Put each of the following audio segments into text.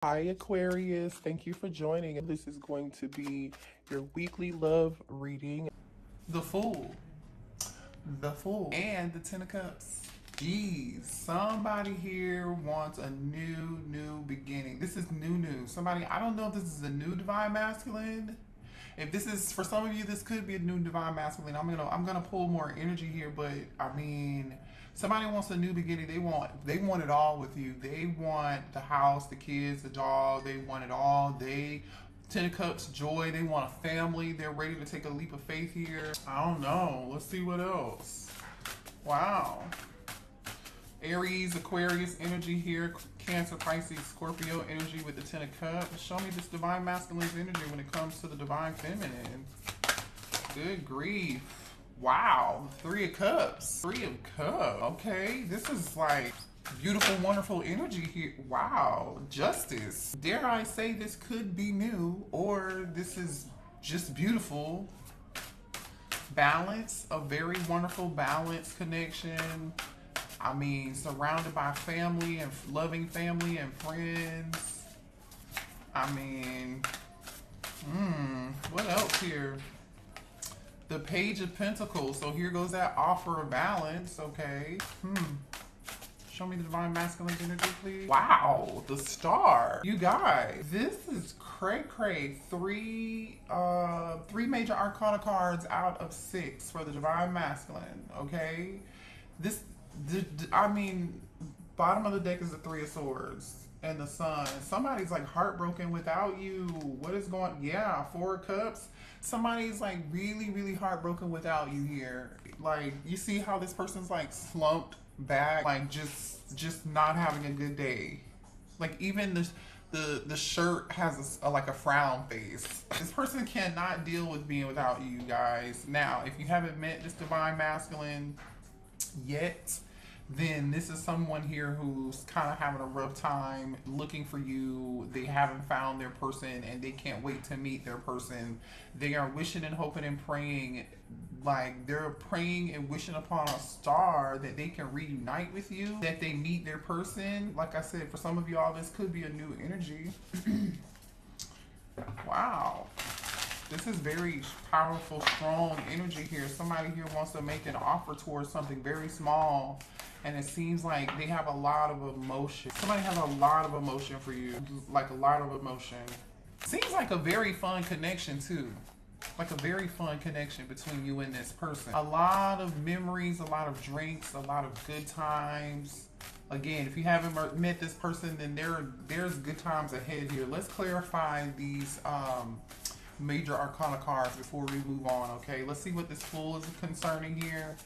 Hi, Aquarius. Thank you for joining. This is going to be your weekly love reading. The Fool, the Fool, and the Ten of Cups. Geez, somebody here wants a new beginning. This is new. Somebody, I don't know if this is a new divine masculine. If this is for some of you, this could be a new divine masculine. I'm gonna pull more energy here, but I mean, somebody wants a new beginning. They want it all with you. They want the house, the kids, the dog. They want it all. Ten of Cups, joy. They want a family. They're ready to take a leap of faith here. I don't know. Let's see what else. Wow. Aries, Aquarius energy here. Cancer, Pisces, Scorpio energy with the Ten of Cups. Show me this divine masculine's energy when it comes to the divine feminine. Good grief. Wow. Three of Cups. Three of Cups. Okay. This is like beautiful, wonderful energy here. Wow. Justice. Dare I say this could be new, or this is just beautiful. Balance. A very wonderful balance connection. I mean, surrounded by family and loving family and friends. I mean, what else here? The Page of Pentacles. So here goes that offer of balance. Okay. Show me the divine masculine energy, please. Wow, the Star. You guys, this is cray. Three major arcana cards out of 6 for the divine masculine. Okay. I mean, bottom of the deck is the Three of Swords and the Sun. Somebody's like heartbroken without you. What is going? Yeah, Four of Cups. Somebody's like really heartbroken without you here. Like, you see how this person's like slumped back, like just not having a good day. Like, even the shirt has like a frown face. This person cannot deal with being without you guys. Now, if you haven't met this divine masculine yet, then this is someone here who's kind of having a rough time looking for you. They haven't found their person and they can't wait to meet their person. They are wishing and hoping and praying, like they're praying and wishing upon a star that they can reunite with you, that they meet their person. Like I said, for some of y'all, this could be a new energy. Wow. This is very powerful, strong energy here. Somebody here wants to make an offer towards something very small, and it seems like they have a lot of emotion. Somebody has a lot of emotion for you, like a lot of emotion. Seems like a very fun connection too. Like a very fun connection between you and this person. A lot of memories, a lot of drinks, a lot of good times. Again, if you haven't met this person, then there's good times ahead here. Let's clarify these major arcana cards before we move on. Okay, let's see what this Fool is concerning here.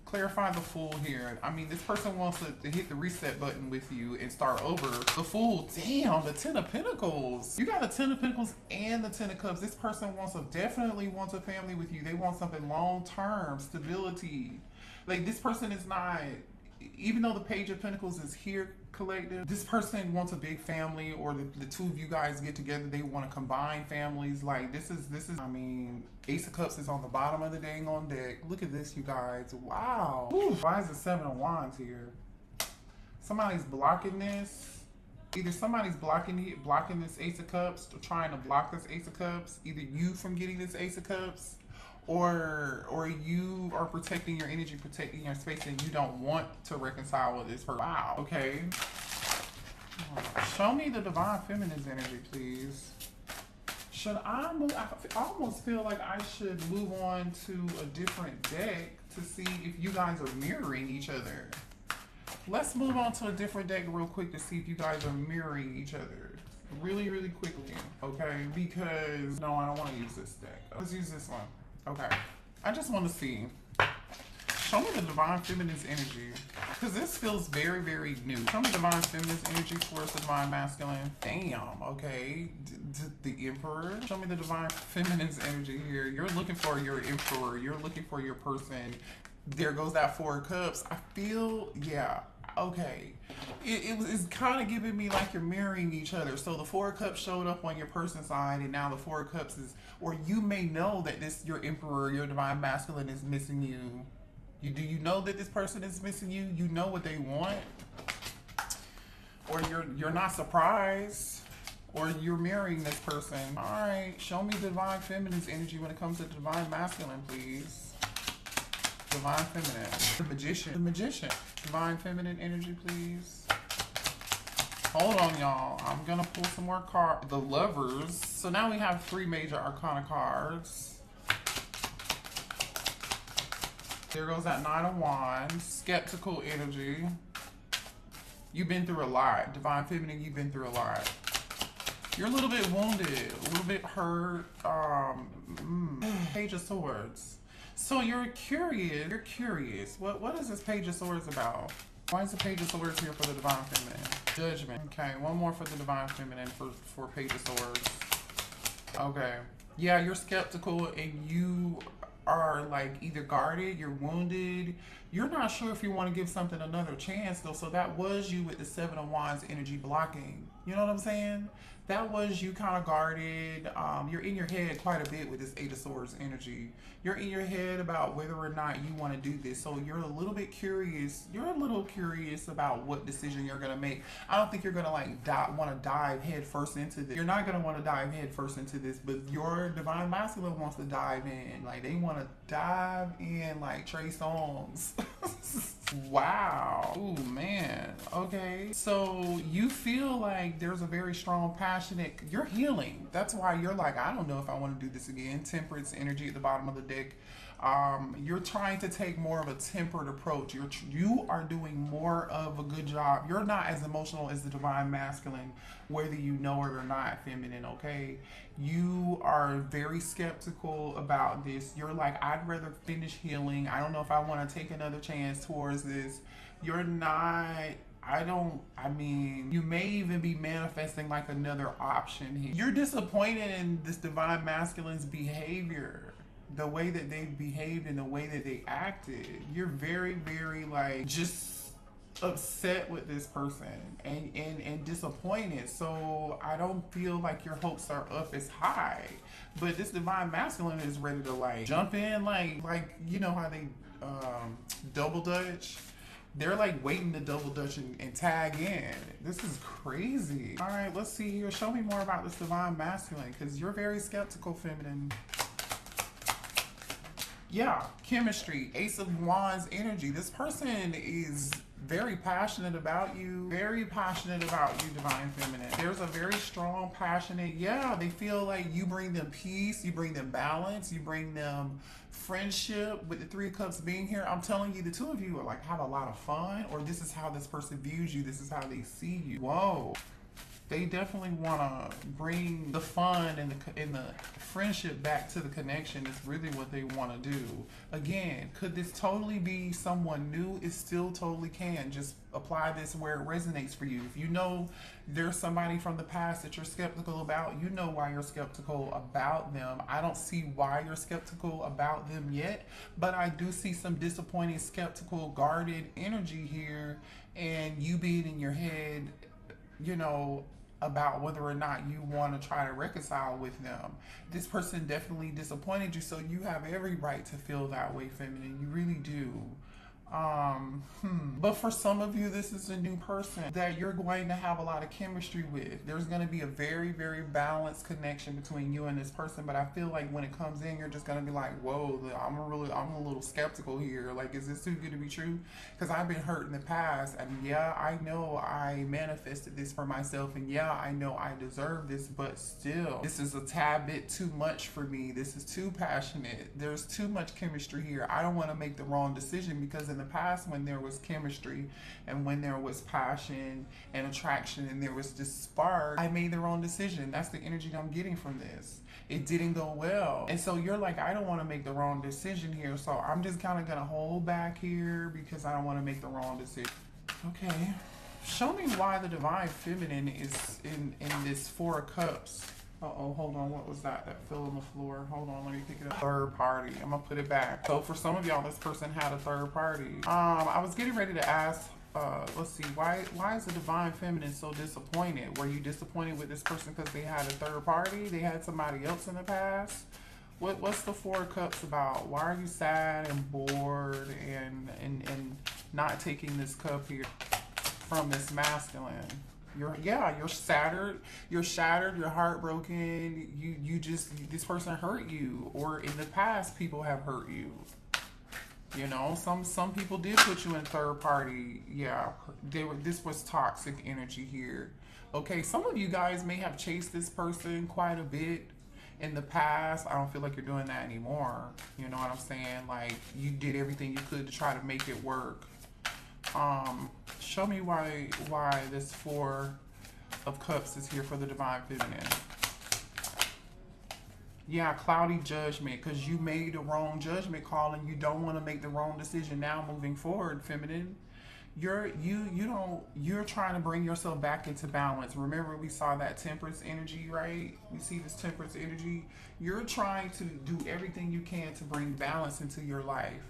Clarify the Fool here. I mean, this person wants to hit the reset button with you and start over. The Fool, damn, the Ten of Pentacles. You got the Ten of Pentacles and the Ten of Cups. This person definitely wants a family with you. They want something long-term, stability. Like, this person is not, even though the Page of Pentacles is here, collective, this person wants a big family, or the two of you guys get together, they want to combine families. Like, this is I mean, Ace of Cups is on the bottom of the dang on deck. Look at this, you guys. Wow. Whew. Why is the Seven of Wands here? Somebody's blocking this. Either somebody's blocking this Ace of Cups, or trying to block this Ace of Cups. Either you from getting this Ace of Cups, or you are protecting your energy, protecting your space, and you don't want to reconcile with this person. Wow. Okay. Show me the divine feminine's energy, please. Should I move? I almost feel like I should move on to a different deck to see if you guys are mirroring each other. Let's move on to a different deck real quick to see if you guys are mirroring each other. Really quickly, okay? Because, no, I don't want to use this deck. Let's use this one. Okay, I just want to see. Show me the divine feminine's energy, because this feels very new. Show me divine feminine's energy towards the divine masculine. Damn. Okay, the Emperor. Show me the divine feminine's energy here. You're looking for your Emperor. You're looking for your person. There goes that Four of Cups. I feel, yeah. Okay, it's kind of giving me like you're mirroring each other. So the Four of Cups showed up on your person's side, and now the Four of Cups is, or you may know that your Emperor, your divine masculine is missing you. Do you know that this person is missing you? You know what they want, or you're not surprised. or you're marrying this person. All right, show me divine feminine's energy when it comes to divine masculine, please. Divine feminine. The magician. The magician. Divine feminine energy, please. Hold on, y'all. I'm gonna pull some more cards. The lovers. So now we have 3 major arcana cards. There goes that 9 of Wands. Skeptical energy. You've been through a lot. Divine feminine, you've been through a lot. You're a little bit wounded, a little bit hurt. Page of Swords. So you're curious. You're curious. What is this Page of Swords about? Why is the Page of Swords here for the divine feminine? Judgment. Okay, one more for the divine feminine for Page of Swords. Okay. Yeah, you're skeptical and you are like either guarded, you're wounded, you're not sure if you want to give something another chance though. So that was you with the 7 of Wands energy blocking. You know what I'm saying? That was you kind of guarded. You're in your head quite a bit with this 8 of Swords energy. You're in your head about whether or not you want to do this. So you're a little bit curious. You're a little curious about what decision you're going to make. I don't think you're going to like want to dive head first into this. You're not going to want to dive head first into this, but your divine masculine wants to dive in. Like they want to dive in like Trey Songz. Wow. Ooh, man. Okay. So you feel like there's a very strong, passionate, you're healing. That's why you're like, I don't know if I want to do this again. Temperance energy at the bottom of the deck. You're trying to take more of a tempered approach. You are doing more of a good job. You're not as emotional as the divine masculine, whether you know it or not, feminine, okay? You are very skeptical about this. You're like, I'd rather finish healing. I don't know if I want to take another chance towards this. You're not, I mean, you may even be manifesting like another option here. You're disappointed in this divine masculine's behavior. The way that they behaved and the way that they acted. You're very, very like just upset with this person and disappointed. So I don't feel like your hopes are up as high. But this divine masculine is ready to like jump in like you know how they double dutch? They're like waiting to double dutch and tag in. This is crazy. All right, let's see here. Show me more about this divine masculine because you're very skeptical, feminine. Yeah, chemistry, Ace of Wands energy. This person is very passionate about you, very passionate about you, divine feminine. There's a very strong, passionate, yeah, they feel like you bring them peace, you bring them balance, you bring them friendship. With the 3 of Cups being here, I'm telling you, the 2 of you are like have a lot of fun, or this is how this person views you, this is how they see you. Whoa. They definitely want to bring the fun and the friendship back to the connection. Is really what they want to do. Again, could this totally be someone new? It still totally can. Just apply this where it resonates for you. If you know there's somebody from the past that you're skeptical about, you know why you're skeptical about them. I don't see why you're skeptical about them yet, but I do see some disappointing, skeptical, guarded energy here, and you being in your head, you know, about whether or not you want to try to reconcile with them. This person definitely disappointed you, so you have every right to feel that way, feminine. You really do. But for some of you, this is a new person that you're going to have a lot of chemistry with. There's going to be a very, very balanced connection between you and this person. But I feel like when it comes in, you're just going to be like, whoa, I'm a little skeptical here. Like, is this too good to be true? Because I've been hurt in the past. And yeah, I know I manifested this for myself. And yeah, I know I deserve this. But still, this is a tad bit too much for me. This is too passionate. There's too much chemistry here. I don't want to make the wrong decision, because in the past, when there was chemistry and when there was passion and attraction and there was this spark, I made the wrong decision. That's the energy I'm getting from this. It didn't go well. And so you're like, I don't want to make the wrong decision here. So I'm just kind of going to hold back here because I don't want to make the wrong decision. Okay. Show me why the divine feminine is in this 4 of Cups. Uh-oh, hold on, what was that? That fell on the floor. Hold on, let me pick it up. Third party, I'm gonna put it back. So for some of y'all, this person had a third party. I was getting ready to ask, let's see, why is the divine feminine so disappointed? Were you disappointed with this person because they had a third party? They had somebody else in the past? What's the 4 of Cups about? Why are you sad and bored and not taking this cup here from this masculine? You're shattered. You're shattered. You're heartbroken. You just, this person hurt you, or in the past people have hurt you. You know, some people did put you in third party. Yeah, this was toxic energy here. Okay, some of you guys may have chased this person quite a bit in the past. I don't feel like you're doing that anymore. You know what I'm saying? Like, you did everything you could to try to make it work. Show me why this Four of Cups is here for the Divine Feminine. Yeah, cloudy judgment, because you made the wrong judgment call and you don't want to make the wrong decision now moving forward, feminine. You're trying to bring yourself back into balance. Remember, we saw that Temperance energy, right? We see this Temperance energy. You're trying to do everything you can to bring balance into your life,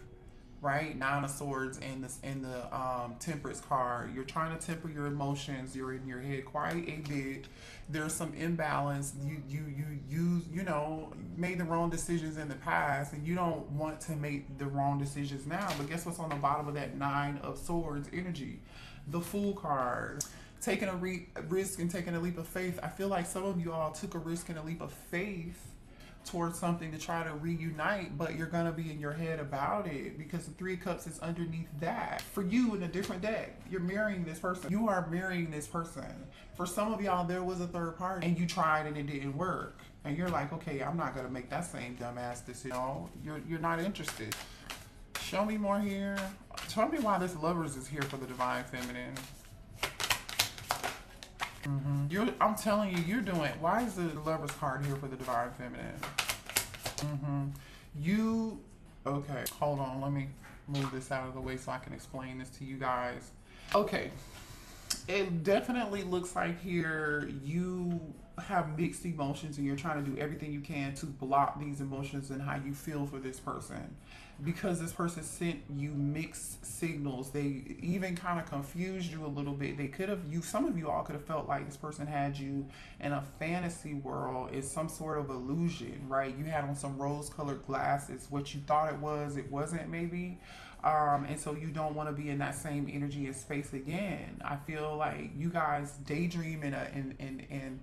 right? Nine of Swords and the Temperance card. You're trying to temper your emotions. You're in your head quite a bit. There's some imbalance. You know, made the wrong decisions in the past, and you don't want to make the wrong decisions now. But guess what's on the bottom of that Nine of Swords energy? The Fool card. Taking a risk and taking a leap of faith. I feel like some of you all took a risk and a leap of faith towards something to try to reunite, but you're gonna be in your head about it because the Three of Cups is underneath that. For you, in a different deck, you're marrying this person. You are marrying this person. For some of y'all, there was a third party and you tried and it didn't work, and you're like, okay, I'm not gonna make that same dumbass decision. No, you're not interested. Show me more here. Tell me why this Lovers is here for the Divine Feminine. I'm telling you, you're doing. Why is the Lovers card here for the Divine Feminine? Okay, hold on. Let me move this out of the way so I can explain this to you guys. Okay, it definitely looks like here you have mixed emotions and you're trying to do everything you can to block these emotions and how you feel for this person, because this person sent you mixed signals. They even kind of confused you a little bit. They could have, some of you all could have felt like this person had you in a fantasy world. It's some sort of illusion, right? You had on some rose-colored glasses. What you thought it wasn't maybe. And so you don't want to be in that same energy and space again. I feel like you guys daydream and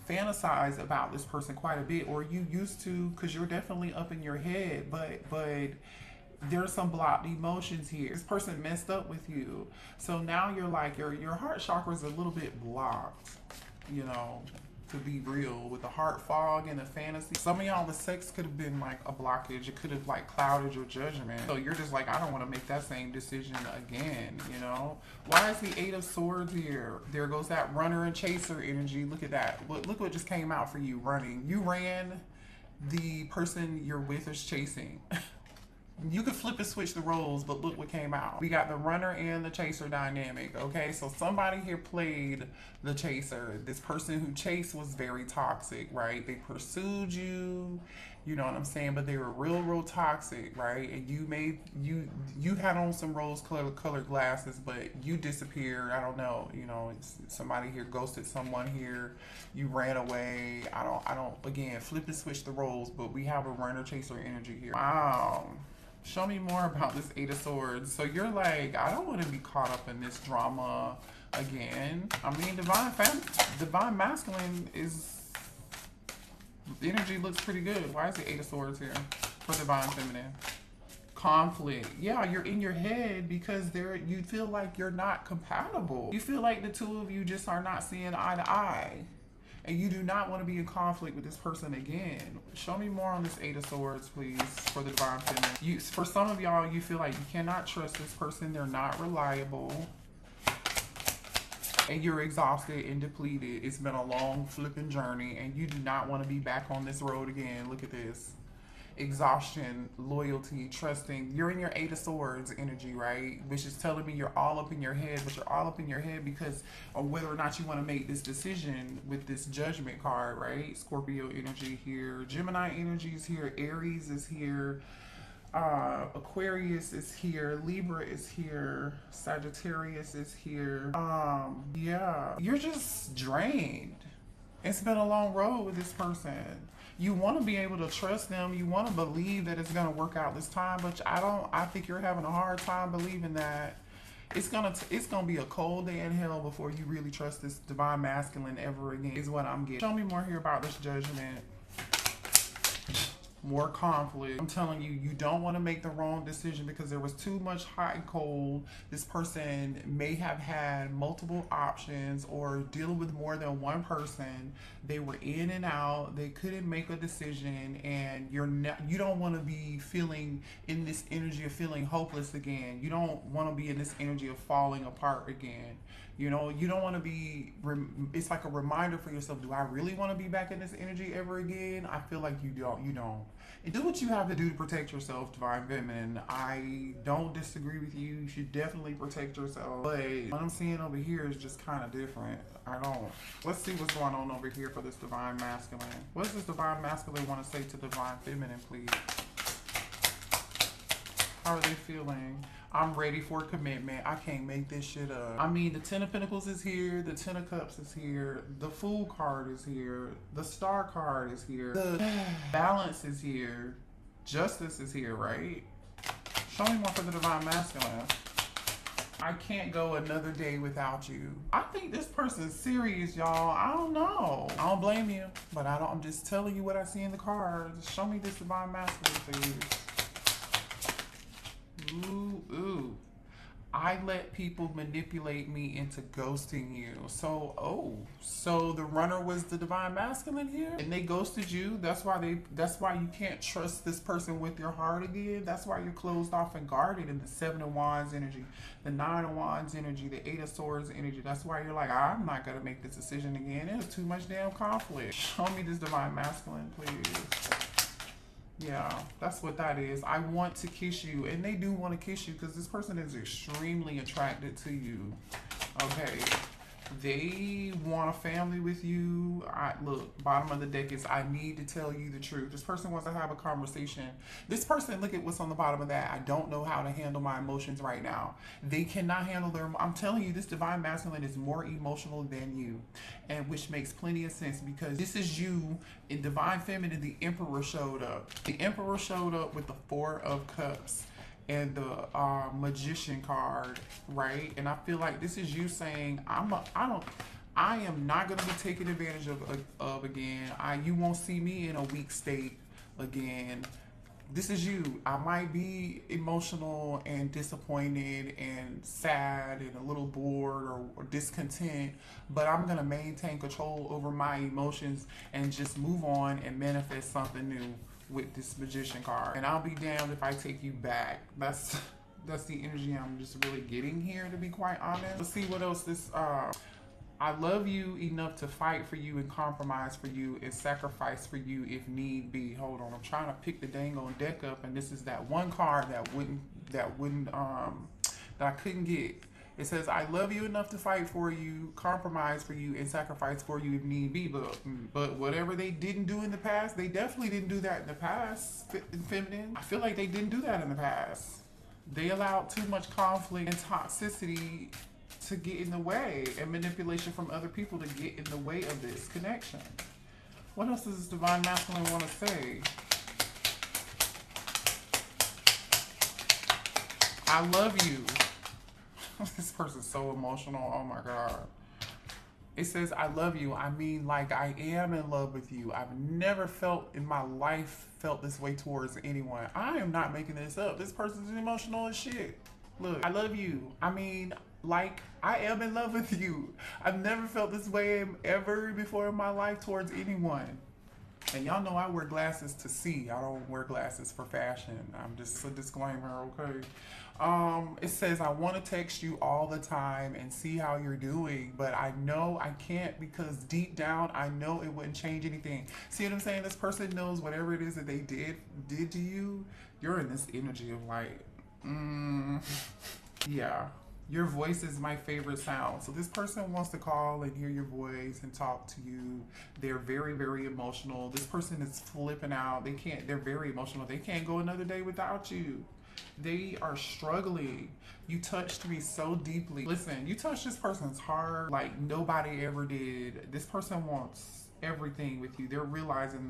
fantasize about this person quite a bit, or you used to, because you're definitely up in your head, but there's some blocked emotions here. This person messed up with you, so now you're like, your heart chakra is a little bit blocked, you know, to be real, with the heart fog and the fantasy. Some of y'all, the sex could have been like a blockage. It could have like clouded your judgment. So you're just like, I don't want to make that same decision again, you know? Why is the Eight of Swords here? There goes that runner and chaser energy. Look at that. Look what just came out for you, running. You ran, the person you're with is chasing. You could flip and switch the roles, but look what came out. We got the runner and the chaser dynamic, okay? So somebody here played the chaser. This person who chased was very toxic, right? They pursued you, you know what I'm saying? But they were real toxic, right? And you had on some rose-colored glasses, but you disappeared. I don't know, you know, somebody here ghosted someone here. You ran away. I don't, again, flip and switch the roles, but we have a runner-chaser energy here. Wow. Show me more about this Eight of Swords. So you're like, I don't want to be caught up in this drama again. I mean, divine masculine is, the energy looks pretty good. Why is the Eight of Swords here for divine feminine? Conflict. Yeah, you're in your head because you feel like you're not compatible. You feel like the two of you just are not seeing eye to eye. And you do not want to be in conflict with this person again. Show me more on this Eight of Swords, please, for the divine feminine. For some of y'all, you feel like you cannot trust this person. They're not reliable. And you're exhausted and depleted. It's been a long flipping journey, and you do not want to be back on this road again. Look at this. Exhaustion, loyalty, trusting. You're in your Eight of Swords energy, right? Which is telling me you're all up in your head, but you're all up in your head because of whether or not you want to make this decision with this Judgment card, right? Scorpio energy here, Gemini energy is here, Aries is here, Aquarius is here, Libra is here, Sagittarius is here. Yeah, you're just drained. It's been a long road with this person. You want to be able to trust them. You want to believe that it's going to work out this time, but I think you're having a hard time believing that. It's gonna be a cold day in hell before you really trust this divine masculine ever again, is what I'm getting. Show me more here about this judgment. More conflict. I'm telling you, you don't want to make the wrong decision because there was too much hot and cold. This person may have had multiple options or dealing with more than one person. They were in and out. They couldn't make a decision, and you don't want to be feeling in this energy of feeling hopeless again. You don't want to be in this energy of falling apart again. You know, you don't want to be, it's like a reminder for yourself, do I really want to be back in this energy ever again? I feel like you don't. And do what you have to do to protect yourself, Divine Feminine. I don't disagree with you. You should definitely protect yourself. But what I'm seeing over here is just kind of different. I don't. Let's see what's going on over here for this Divine Masculine. What does this Divine Masculine want to say to Divine Feminine, please? How are they feeling? I'm ready for commitment. I can't make this shit up. I mean, the Ten of Pentacles is here. The Ten of Cups is here. The Fool card is here. The Star card is here. The Balance is here. Justice is here, right? Show me more for the Divine Masculine. I can't go another day without you. I think this person's serious, y'all. I don't know. I don't blame you, but I'm just telling you what I see in the cards. Show me this Divine Masculine, please. Ooh. I let people manipulate me into ghosting you. So the runner was the Divine Masculine here, and they ghosted you. That's why you can't trust this person with your heart again. That's why you're closed off and guarded in the Seven of Wands energy, the Nine of Wands energy, the Eight of Swords energy. That's why you're like, I'm not gonna make this decision again. There's too much damn conflict. Show me this Divine Masculine, please. Yeah, that's what that is. I want to kiss you, and they do want to kiss you because this person is extremely attracted to you. Okay, they want a family with you. Look, bottom of the deck is I need to tell you the truth. This person wants to have a conversation. This person, look at what's on the bottom of that. I don't know how to handle my emotions right now. They cannot handle I'm telling you, this Divine Masculine is more emotional than you, and which makes plenty of sense because this is you. In Divine Feminine, the Emperor showed up. The Emperor showed up with the Four of Cups and the Magician card, right? And I feel like this is you saying, I am not going to be taken advantage of again. You won't see me in a weak state again. This is you. I might be emotional and disappointed and sad and a little bored or discontent, but I'm going to maintain control over my emotions and just move on and manifest something new with this Magician card. And I'll be damned if I take you back. That's the energy I'm just really getting here, to be quite honest. Let's see what else this I love you enough to fight for you and compromise for you and sacrifice for you if need be. Hold on, I'm trying to pick the dang on deck up, and this is that one card that I couldn't get. It says, I love you enough to fight for you, compromise for you, and sacrifice for you if need be. But whatever they didn't do in the past, they definitely didn't do that in the past, Feminine. I feel like they didn't do that in the past. They allowed too much conflict and toxicity to get in the way, and manipulation from other people to get in the way of this connection. What else does this Divine Masculine want to say? I love you. This person's so emotional. Oh my God. It says, I love you. I mean, like, I am in love with you. I've never felt in my life felt this way towards anyone. I am not making this up. This person's emotional as shit. Look, I love you. I mean, like, I am in love with you. I've never felt this way ever before in my life towards anyone. And y'all know I wear glasses to see. I don't wear glasses for fashion. I'm just a disclaimer, okay? It says, I want to text you all the time and see how you're doing, but I know I can't because deep down, I know it wouldn't change anything. See what I'm saying? This person knows whatever it is that they did to you, you're in this energy of like, yeah. Your voice is my favorite sound. So this person wants to call and hear your voice and talk to you. They're very, very emotional. This person is flipping out. They're very emotional. They can't go another day without you. They are struggling. You touched me so deeply. Listen, you touched this person's heart like nobody ever did. This person wants everything with you. They're realizing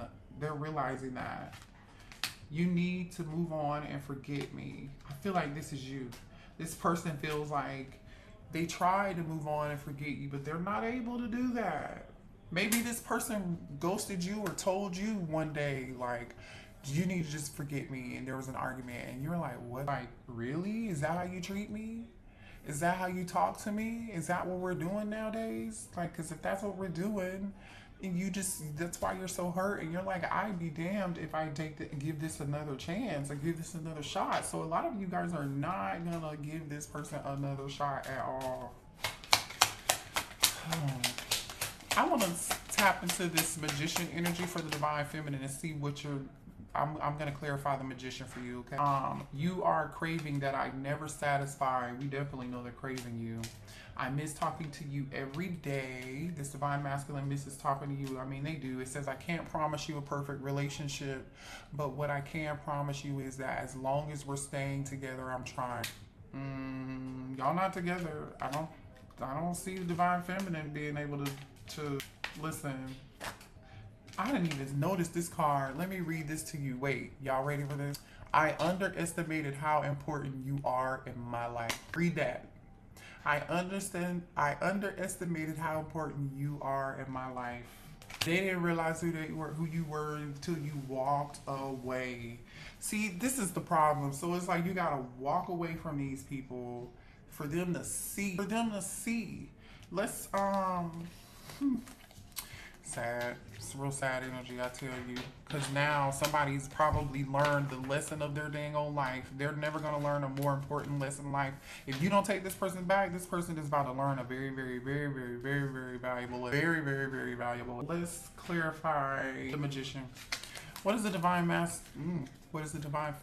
that. You need to move on and forget me. I feel like this is you. This person feels like they try to move on and forget you, but they're not able to do that. Maybe this person ghosted you or told you one day, like, you need to just forget me, and there was an argument, and you're like, what? Like, really? Is that how you treat me? Is that how you talk to me? Is that what we're doing nowadays? Like, because if that's what we're doing, and you just, that's why you're so hurt, and you're like, I'd be damned if I give this another chance or give this another shot. So a lot of you guys are not gonna give this person another shot at all. I want to tap into this magician energy for the divine feminine and see what you're. I'm going to clarify the magician for you, okay? You are craving that I never satisfy. We definitely know they're craving you. I miss talking to you every day. This divine masculine misses talking to you. I mean, they do. It says, I can't promise you a perfect relationship, but what I can promise you is that as long as we're staying together, I'm trying. Y'all not together. I don't see the divine feminine being able to listen. I didn't even notice this card. Let me read this to you. Wait, y'all ready for this? I underestimated how important you are in my life. Read that. I underestimated how important you are in my life. They didn't realize who you were until you walked away. See, this is the problem. So it's like you gotta walk away from these people for them to see. Let's sad. It's real sad energy, I tell you. Because now somebody's probably learned the lesson of their dang old life. They're never going to learn a more important lesson in life. If you don't take this person back, this person is about to learn a very, very, very, very, very, very valuable lesson. Very, very, very valuable. Let's clarify the magician. What is the divine what is the divine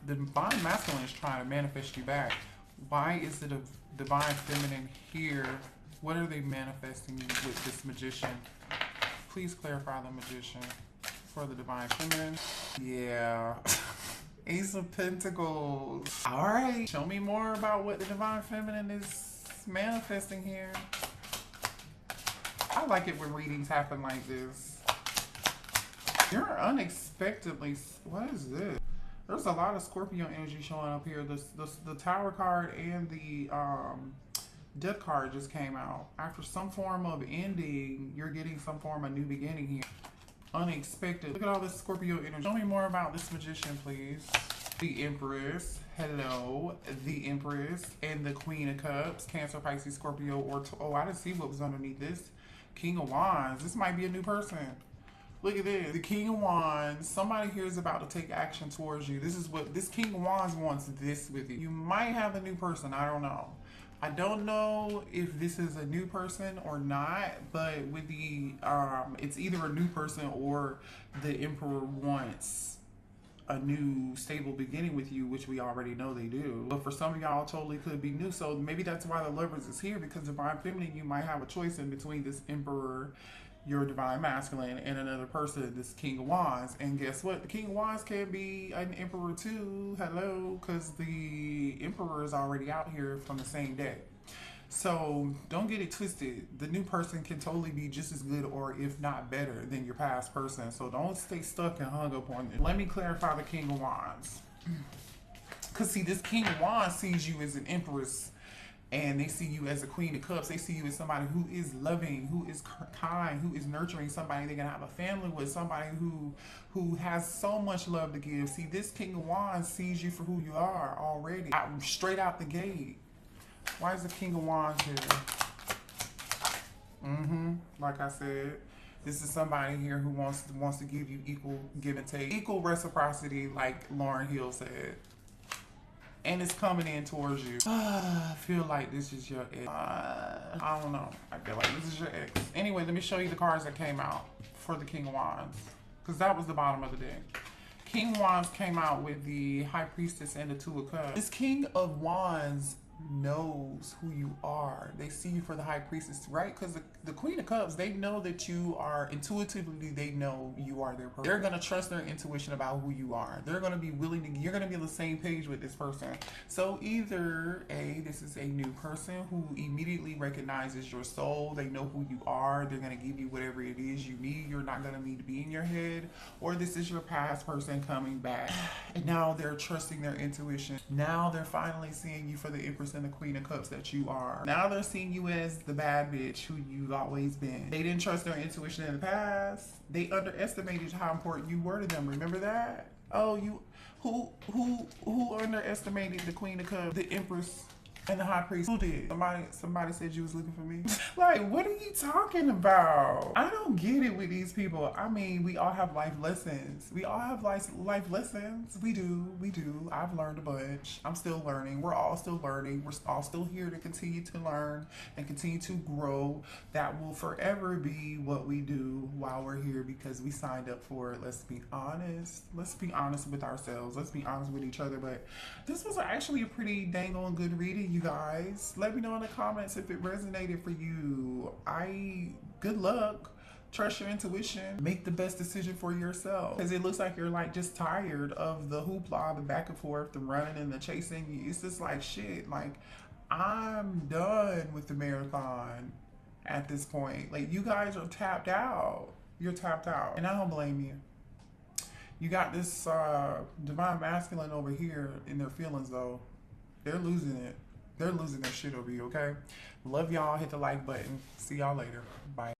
masculine is trying to manifest you back? Why is the divine feminine here? What are they manifesting with this magician? Please clarify the magician for the divine feminine. Yeah. Ace of Pentacles. All right. Show me more about what the divine feminine is manifesting here. I like it when readings happen like this. You're unexpectedly... What is this? There's a lot of Scorpio energy showing up here. The Tower card and the... Death card just came out. After some form of ending, you're getting some form of new beginning here. Unexpected. Look at all this Scorpio energy. Show me more about this magician, please. The Empress. Hello. The Empress and the Queen of Cups. Cancer, Pisces, Scorpio, or... Oh, I didn't see what was underneath this. King of Wands. This might be a new person. Look at this. The King of Wands. Somebody here is about to take action towards you. This is what... This King of Wands wants this with you. You might have a new person. I don't know. I don't know if this is a new person or not, but with the, it's either a new person or the Emperor wants a new stable beginning with you, which we already know they do. But for some of y'all, totally could be new. So maybe that's why the Lovers is here, because divine feminine, you might have a choice in between this Emperor, your divine masculine, and another person, this King of Wands. And guess what? The King of Wands can be an Emperor too. Hello, because the Emperor is already out here from the same deck. So don't get it twisted. The new person can totally be just as good or if not better than your past person. So don't stay stuck and hung up on it. Let me clarify the King of Wands. Because see, this King of Wands sees you as an Empress, and they see you as a Queen of Cups. They see you as somebody who is loving, who is kind, who is nurturing, somebody they're going to have a family with, somebody who has so much love to give. See, this King of Wands sees you for who you are already, straight out the gate. Why is the King of Wands here? Like I said, this is somebody here who wants to give you equal give and take, equal reciprocity, like Lauryn Hill said. And it's coming in towards you. I feel like this is your ex. I don't know. I feel like this is your ex. Anyway, let me show you the cards that came out for the King of Wands, because that was the bottom of the deck. King of Wands came out with the High Priestess and the Two of Cups. This King of Wands knows who you are. They see you for the High Priestess, right? Because the Queen of Cups, they know that you are intuitively, they know you are their person. They're going to trust their intuition about who you are. They're going to be willing to, you're going to be on the same page with this person. So either A, this is a new person who immediately recognizes your soul. They know who you are. They're going to give you whatever it is you need. You're not going to need to be in your head. Or this is your past person coming back. And now they're trusting their intuition. Now they're finally seeing you for the Empress and the Queen of Cups that you are. Now they're seeing you as the bad bitch who you've always been. They didn't trust their intuition in the past. They underestimated how important you were to them. Remember that? Oh, you who underestimated the Queen of Cups, the Empress, and the High Priest? Who did? Somebody said you was looking for me. Like, what are you talking about? I don't get it with these people. I mean, we all have life lessons. We all have life lessons. We do. I've learned a bunch. I'm still learning. We're all still learning. We're all still here to continue to learn and continue to grow. That will forever be what we do while we're here because we signed up for it. Let's be honest. Let's be honest with ourselves. Let's be honest with each other. But this was actually a pretty dang on good reading, you guys. Let me know in the comments if it resonated for you. Good luck. Trust your intuition. Make the best decision for yourself. Because it looks like you're like just tired of the hoopla, the back and forth, the running and the chasing. It's just like shit. Like, I'm done with the marathon at this point. Like, you guys are tapped out. You're tapped out. And I don't blame you. You got this divine masculine over here in their feelings though. They're losing it. They're losing their shit over you, okay? Love y'all. Hit the like button. See y'all later. Bye.